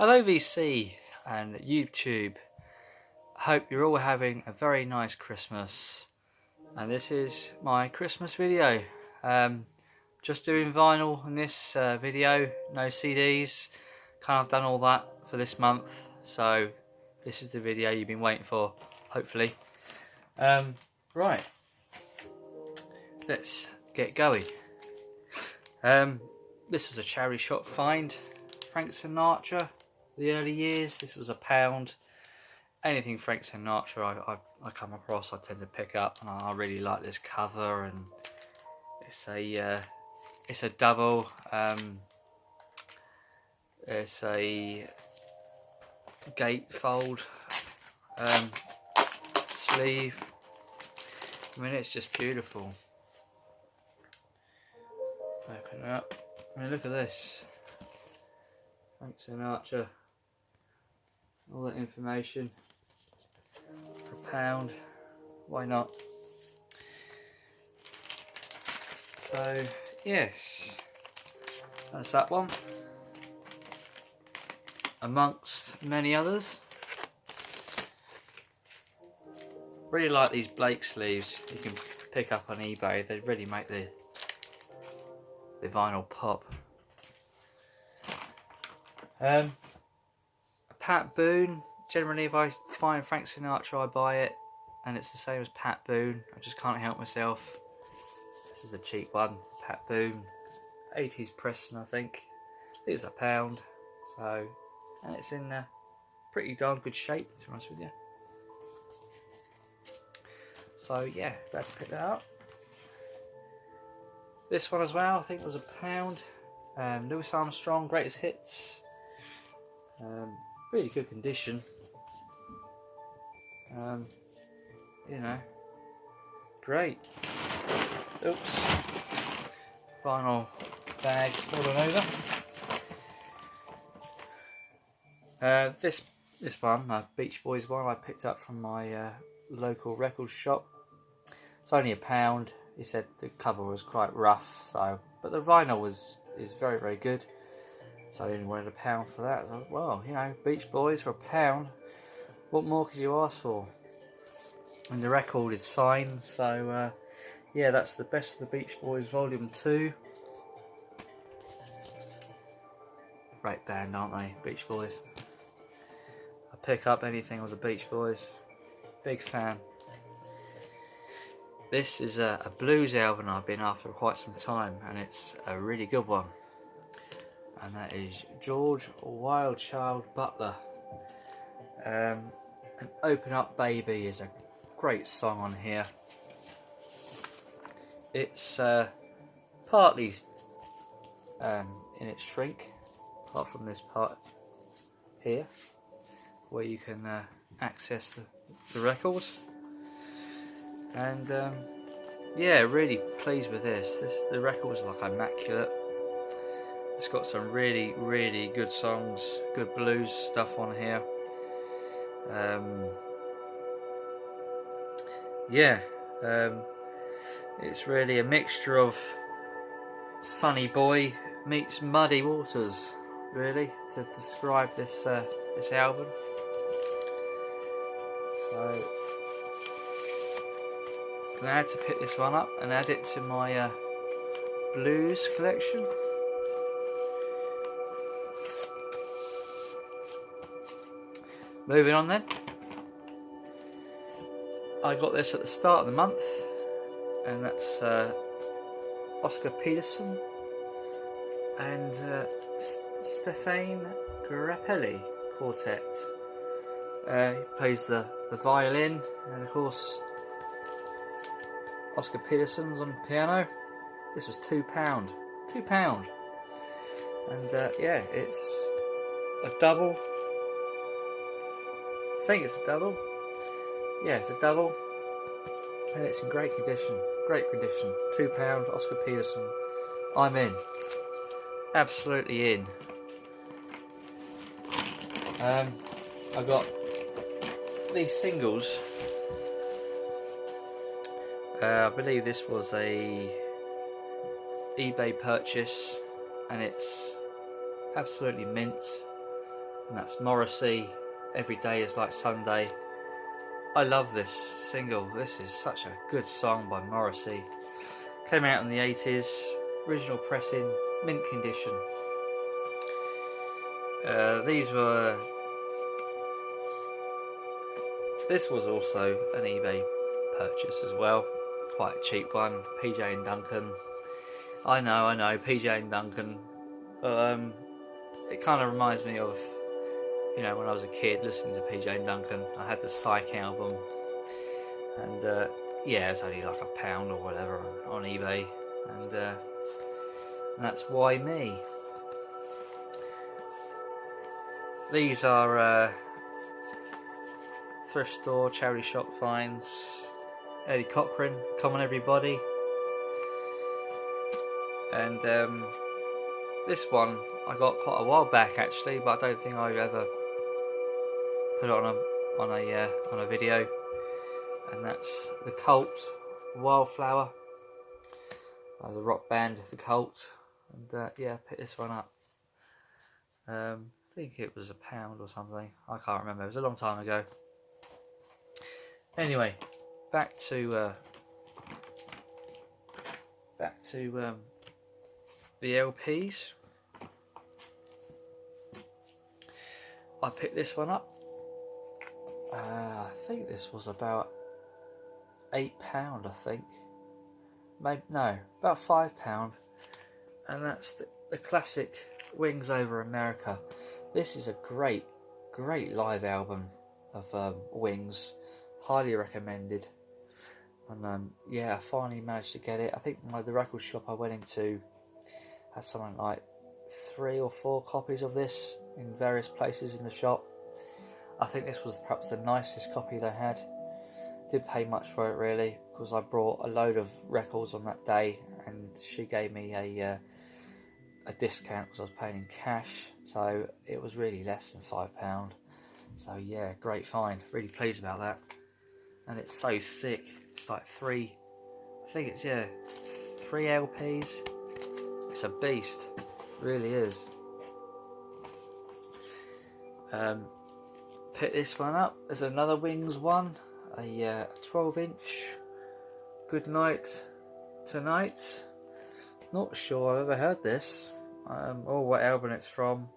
Hello VC and YouTube. Hope you're all having a very nice Christmas, and this is my Christmas video. Just doing vinyl in this video, no CDs. Kind of done all that for this month, so this is the video you've been waiting for, hopefully. Right, let's get going. This was a charity shop find, Frank Sinatra. The early years, this was £1. Anything Frank Sinatra I come across I tend to pick up, and I really like this cover, and it's a double, it's a gatefold sleeve. I mean, it's just beautiful. Open it up. I mean, look at this, Frank Sinatra. All that information for £1. Why not? So yes, that's that one, amongst many others. Really like these Blake sleeves. You can pick up on eBay. They really make the vinyl pop. Pat Boone. Generally, if I find Frank Sinatra, I buy it, and it's the same as Pat Boone. I just can't help myself. This is a cheap one, Pat Boone, 80s Preston, I think. It was £1, so, and it's in pretty darn good shape, to be honest with you. So yeah, glad to pick that up. This one as well, I think was £1. Louis Armstrong, Greatest Hits. Really good condition. You know, great. Oops, vinyl bag falling over. This one, Beach Boys one, I picked up from my local record shop. It's only £1. He said the cover was quite rough, but the vinyl is very, very good. So I only wanted £1 for that. I thought, well, you know, Beach Boys for £1. What more could you ask for? And the record is fine. So yeah, that's the Best of the Beach Boys Volume 2. Great band, aren't they, Beach Boys? I pick up anything with the Beach Boys. Big fan. This is a blues album I've been after for quite some time, and it's a really good one. And that is George Wildchild Butler. And Open Up Baby is a great song on here. It's partly in its shrink, apart from this part here, where you can access the records. And yeah, really pleased with this. The record's like immaculate. It's got some really, really good songs, good blues stuff on here. Yeah, it's really a mixture of Sunny Boy meets Muddy Waters, really, to describe this album. So glad to pick this one up and add it to my blues collection. Moving on then. I got this at the start of the month, and that's Oscar Peterson and Stefan Grappelli Quartet. He plays the violin, and of course Oscar Peterson's on piano. This was £2. £2. And yeah, it's a double. I think it's a double. Yeah, it's a double, and it's in great condition. Great condition. £2, Oscar Peterson. I'm in. Absolutely in. I got these singles. I believe this was a eBay purchase, and it's absolutely mint. and that's Morrissey, Every Day Is Like Sunday. I love this single. This is such a good song by Morrissey. Came out in the 80s, original pressing, mint condition. This was also an eBay purchase as well, quite a cheap one. PJ and Duncan. I know, PJ and Duncan, but it kind of reminds me of, you know, when I was a kid listening to PJ and Duncan. I had the Psych album, and yeah, it's only like £1 or whatever on eBay, and that's why me. These are thrift store, charity shop finds. Eddie Cochran, Come On Everybody. And this one I got quite a while back actually, but I don't think I ever put it on a video. And that's The Cult, Wildflower, by the rock band The Cult. And yeah, I picked this one up. I think it was £1 or something. I can't remember. It was a long time ago. Anyway, back to the LPs. I picked this one up. I think this was about £8. I think, maybe no, about £5, and that's the classic Wings Over America. This is a great live album of Wings. Highly recommended. And yeah, I finally managed to get it. I think the record shop I went into had something like 3 or 4 copies of this in various places in the shop. I think this was perhaps the nicest copy they had. Didn't pay much for it really, because I brought a load of records on that day, and she gave me a discount because I was paying in cash, so it was really less than £5. So yeah, great find. Really pleased about that. And it's so thick. It's like 3 LPs. It's a beast. It really is. Pick this one up. There's another Wings one. A 12-inch. Good Night Tonight. Not sure I've ever heard this. Or what album it's from.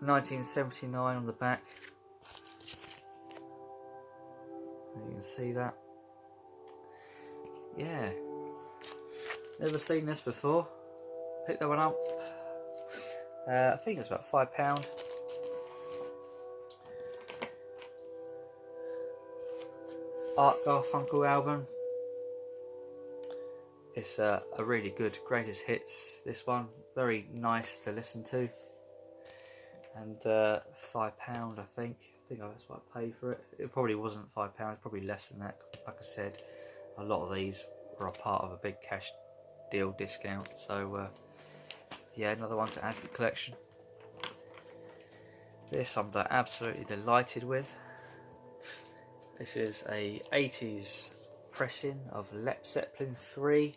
1979 on the back. You can see that. Yeah. Never seen this before. Picked that one up. I think it's about £5. Art Garfunkel album. It's a really good greatest hits. This one, very nice to listen to. And £5, I think. I think that's what I paid for it. It probably wasn't £5, probably less than that. Like I said, a lot of these were a part of a big cash deal discount. So yeah, another one to add to the collection. This I'm absolutely delighted with. This is a 80s pressing of Led Zeppelin 3.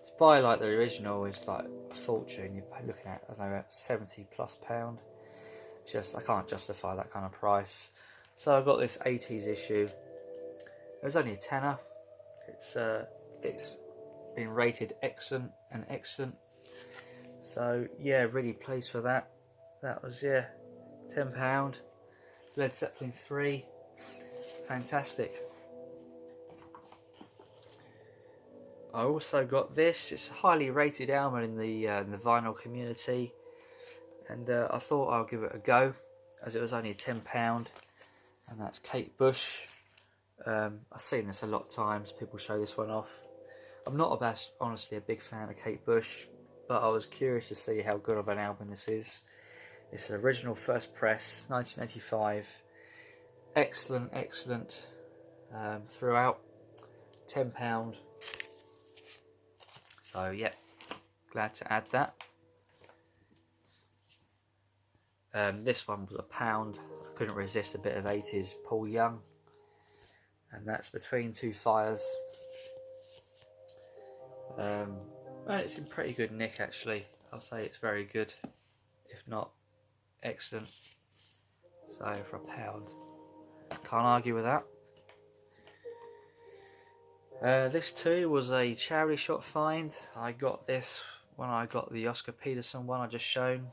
To buy like the original is like a fortune. You're looking at, I don't know, about £70+. Just I can't justify that kind of price. So I got this 80s issue. It was only a tenner. It's been rated excellent and excellent. So yeah, really pleased for that. That was £10. Led Zeppelin 3. Fantastic. I also got this. It's a highly rated album in the vinyl community, and I thought I'll give it a go, as it was only £10, and that's Kate Bush. I've seen this a lot of times. People show this one off. I'm not honestly a big fan of Kate Bush, but I was curious to see how good of an album this is. It's an original first press, 1985. Excellent throughout. £10. So yeah, glad to add that. This one was £1. I couldn't resist a bit of 80s Paul Young, and that's Between Two Fires. Well, it's in pretty good nick actually. I'll say it's very good, if not excellent. So for £1, can't argue with that. This too was a charity shop find. I got this when I got the Oscar Peterson one I just shown.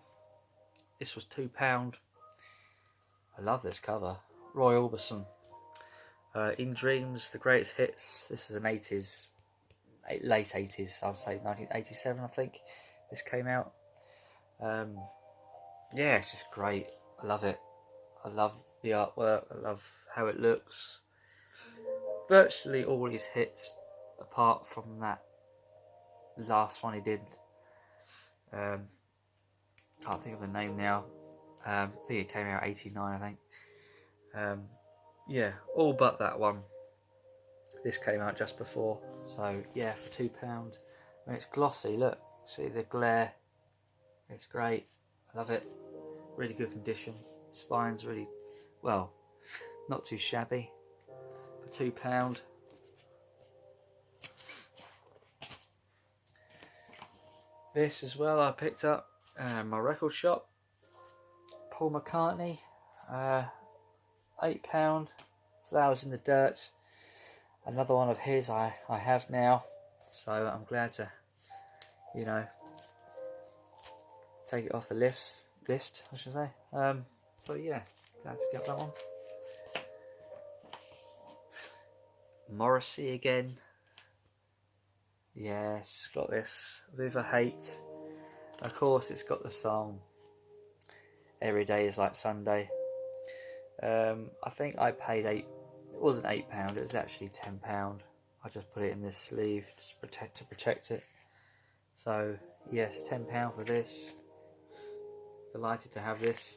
This was £2. I love this cover. Roy Orbison. In Dreams, the Greatest Hits. This is an 80s, late 80s, I would say 1987 I think this came out. Yeah, it's just great. I love it. I love the artwork. I love how it looks. Virtually all his hits, apart from that last one he did. Can't think of the name now. I think it came out 89, I think. Yeah, all but that one. This came out just before. So yeah, for £2. I mean, it's glossy. Look, see the glare. It's great. I love it. Really good condition. Spine's really, well, not too shabby. For £2. This as well I picked up my record shop. Paul McCartney, £8. Flowers in the Dirt. Another one of his I have now, so I'm glad to, you know, take it off the list, I should say. So yeah, glad to get that one. Morrissey again. Yes, got this. River Hate. Of course, it's got the song Every Day Is Like Sunday. I think I paid it wasn't £8, it was actually £10. I just put it in this sleeve to protect it. So yes, £10 for this. Delighted to have this.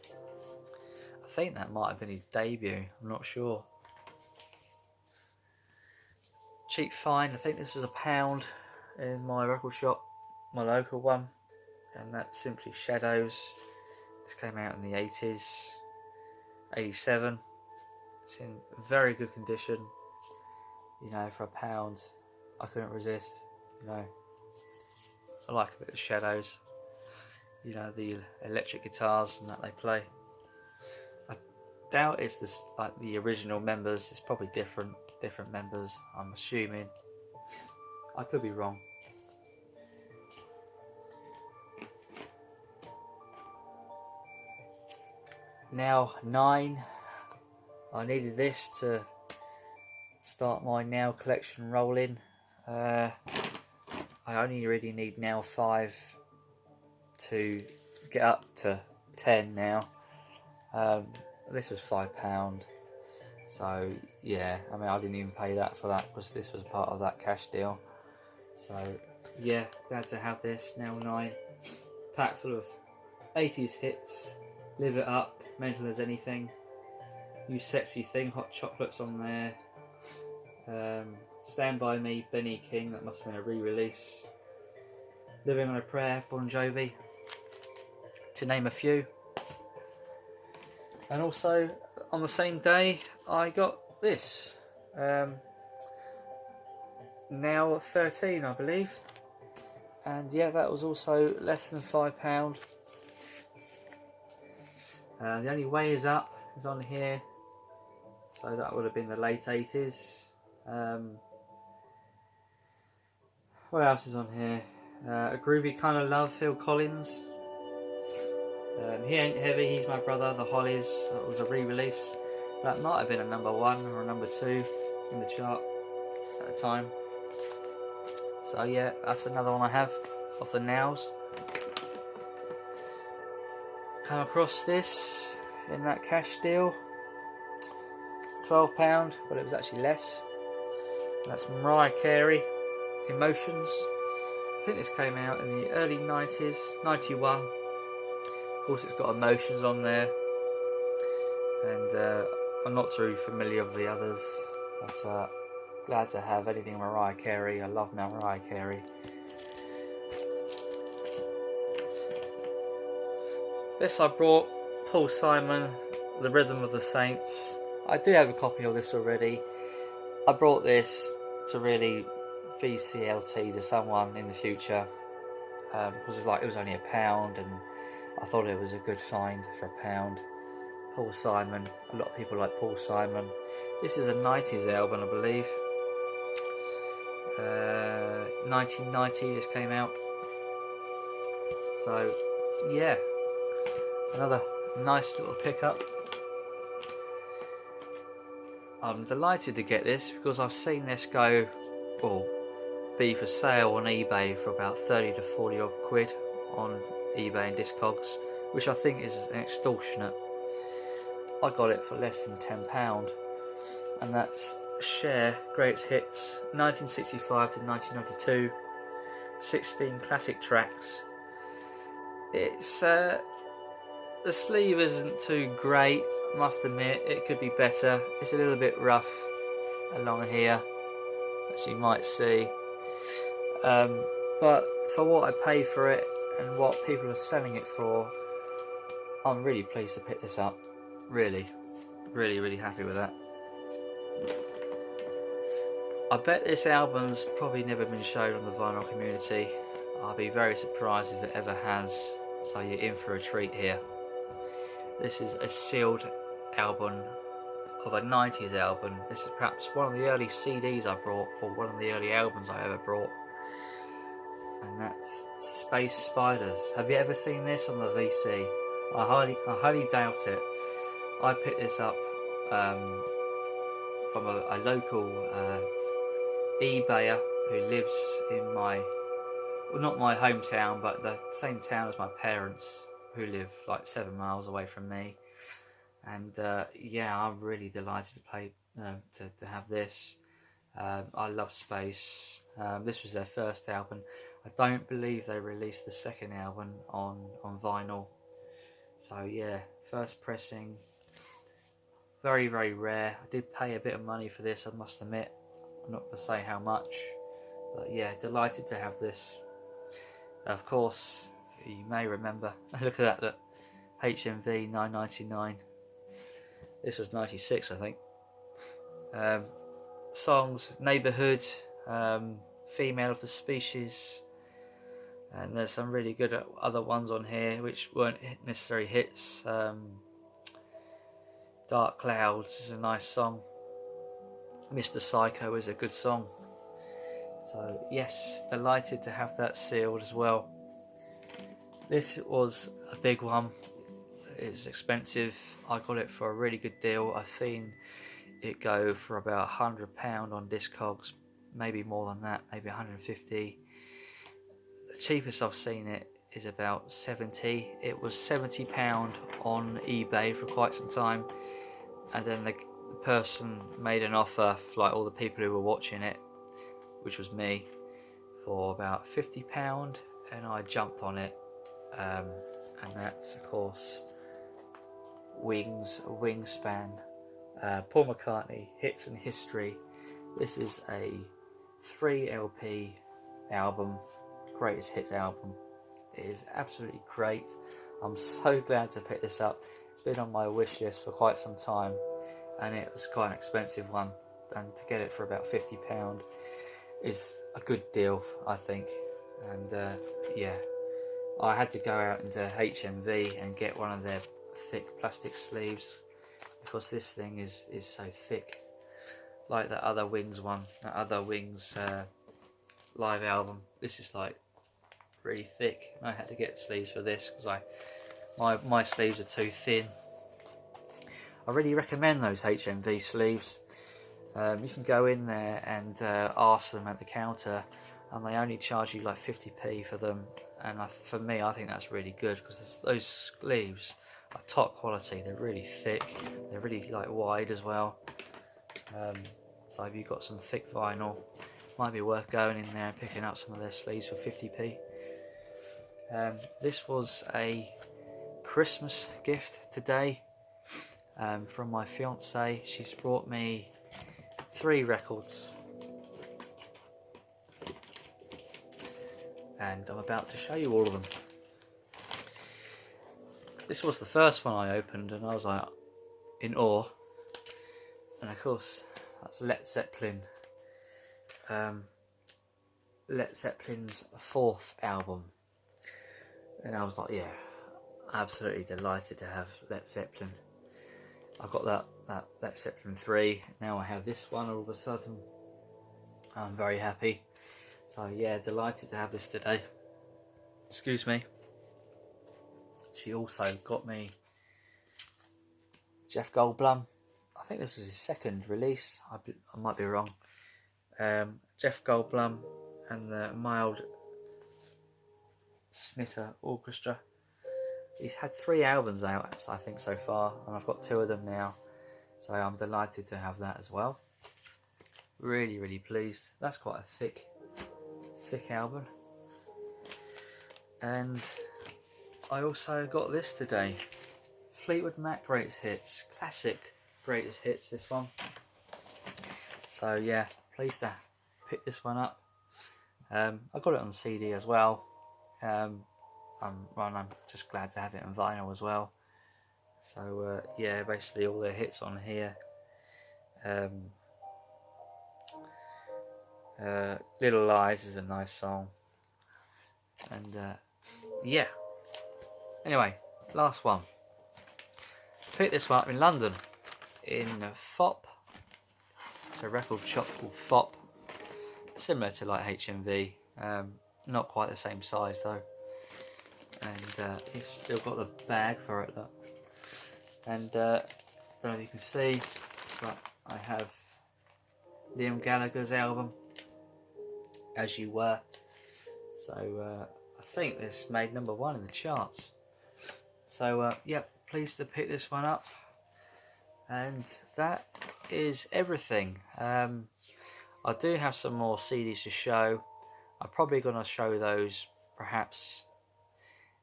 I think that might have been his debut, I'm not sure. Cheap find, I think this was £1 in my record shop, my local one, and that's Simply Shadows. This came out in the 80s, 87. It's in very good condition. You know, for £1, I couldn't resist. You know, I like a bit of Shadows. You know, the electric guitars and that they play. I doubt it's this like the original members. It's probably different members, I'm assuming. I could be wrong. Now 9. I needed this to start my nail collection rolling. I only really need nail 5 to get up to 10 now. This was £5. So yeah, I mean, I didn't even pay that for that because this was part of that cash deal. So yeah, glad to have this. Nail 9, pack full of 80s hits. Live It Up, Mental as Anything, You Sexy Thing, Hot Chocolates on there. Stand By Me, Benny King, that must have been a re-release. Living on a Prayer, Bon Jovi, to name a few. And also on the same day I got this, Now 13 I believe, and yeah, that was also less than £5. The Only Way Is Up is on here, so that would have been the late 80s. What else is on here? A Groovy Kind of Love, Phil Collins. He Ain't Heavy, He's My Brother, The Hollies. That was a re-release. That might have been a number 1 or a number 2 in the chart at the time. So yeah, that's another one I have of the Nows. Come across this in that cash deal. £12, but it was actually less. That's Mariah Carey, Emotions. I think this came out in the early 90s, 91. Of course, it's got Emotions on there, and I'm not too familiar with the others, but glad to have anything Mariah Carey. I love Mariah Carey. This I brought, Paul Simon, The Rhythm of the Saints. I do have a copy of this already. I brought this to really VCLT to someone in the future, because it was only £1, and I thought it was a good find for £1. Paul Simon, a lot of people like Paul Simon. This is a 90s album, I believe. 1990 this came out. So yeah, another nice little pickup. I'm delighted to get this because I've seen this go, or be for sale on eBay for about 30 to 40 odd quid on eBay and Discogs, which I think is an extortionate. I got it for less than £10, and that's Cher Greatest Hits 1965 to 1992, 16 classic tracks. It's the sleeve isn't too great, I must admit. It could be better. It's a little bit rough along here, as you might see, but for what I pay for it and what people are selling it for, I'm really pleased to pick this up. Really happy with that. I bet this album's probably never been shown on the vinyl community. I'll be very surprised if it ever has, so you're in for a treat here. This is a sealed album of a 90s album. This is perhaps one of the early CDs I brought, or one of the early albums I ever brought, and that's Space Spiders. Have you ever seen this on the VC? I highly doubt it. I picked this up from a local eBayer who lives in not my hometown, but the same town as my parents, who live like 7 miles away from me. And yeah, I'm really delighted to have this. I love Space. This was their first album. I don't believe they released the second album on vinyl. So yeah, first pressing. Very rare. I did pay a bit of money for this, I must admit. I'm not going to say how much, but yeah, delighted to have this. Of course, you may remember, look at that, HMV 9.99. This was 96, I think. Songs, Neighbourhood, Female of the Species, and there's some really good other ones on here which weren't necessarily hits. Dark Clouds is a nice song. Mr. Psycho is a good song. So yes, delighted to have that sealed as well. This was a big one. It's expensive. I got it for a really good deal. I've seen it go for about £100 on Discogs, maybe more than that, maybe 150. The cheapest I've seen it is about 70. It was £70 on eBay for quite some time, and then the person made an offer for like all the people who were watching it, which was me, for about £50, and I jumped on it. And that's of course Wingspan, Paul McCartney, Hits and History. This is a 3 LP album, greatest hits album. It is absolutely great. I'm so glad to pick this up. It's been on my wish list for quite some time, and it was quite an expensive one, and to get it for about £50 is a good deal, I think. And yeah, I had to go out into HMV and get one of their thick plastic sleeves, because this thing is so thick, like that other Wings one, that other Wings live album. This is like really thick. I had to get sleeves for this because my sleeves are too thin. I really recommend those HMV sleeves. You can go in there and ask them at the counter, and they only charge you like 50p for them. And for me, I think that's really good, because those sleeves are top quality. They're really thick. They're really like wide as well. So if you've got some thick vinyl, might be worth going in there and picking up some of their sleeves for 50p. This was a Christmas gift today from my fiance. She's brought me 3 records, and I'm about to show you all of them. This was the first one I opened, and I was like in awe. And of course, that's Led Zeppelin. Led Zeppelin's 4th album. And I was like, yeah, absolutely delighted to have Led Zeppelin. I got that Led Zeppelin 3. Now I have this one all of a sudden. I'm very happy. So yeah, delighted to have this today. Excuse me. She also got me Jeff Goldblum. I think this is his second release. I might be wrong. Jeff Goldblum and the Mild Snitter Orchestra. He's had 3 albums out, I think, so far, and I've got 2 of them now. So I'm delighted to have that as well. Really, really pleased. That's quite a thick album. And I also got this today. Fleetwood Mac Greatest Hits. Classic Greatest Hits, this one. So yeah, pleased to pick this one up. I got it on CD as well. I'm just glad to have it on vinyl as well. So yeah, basically all their hits on here. Little Lies is a nice song. And yeah. Anyway, last one. Picked this one up in London, in Fopp. It's a record shop called Fopp. Similar to like HMV. Not quite the same size though. And it's still got the bag for it, look. And I don't know if you can see, but I have Liam Gallagher's album, As You Were. So I think this made #1 in the charts. So yeah, pleased to pick this one up. And that is everything. I do have some more CDs to show. I'm probably going to show those perhaps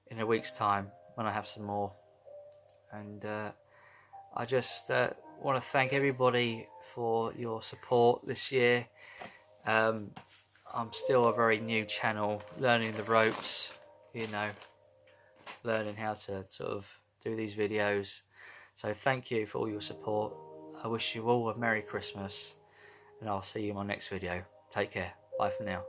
in a week's time when I have some more. And I just want to thank everybody for your support this year. I'm still a very new channel, learning the ropes, you know, learning how to sort of do these videos. So thank you for all your support. I wish you all a Merry Christmas, and I'll see you in my next video. Take care. Bye for now.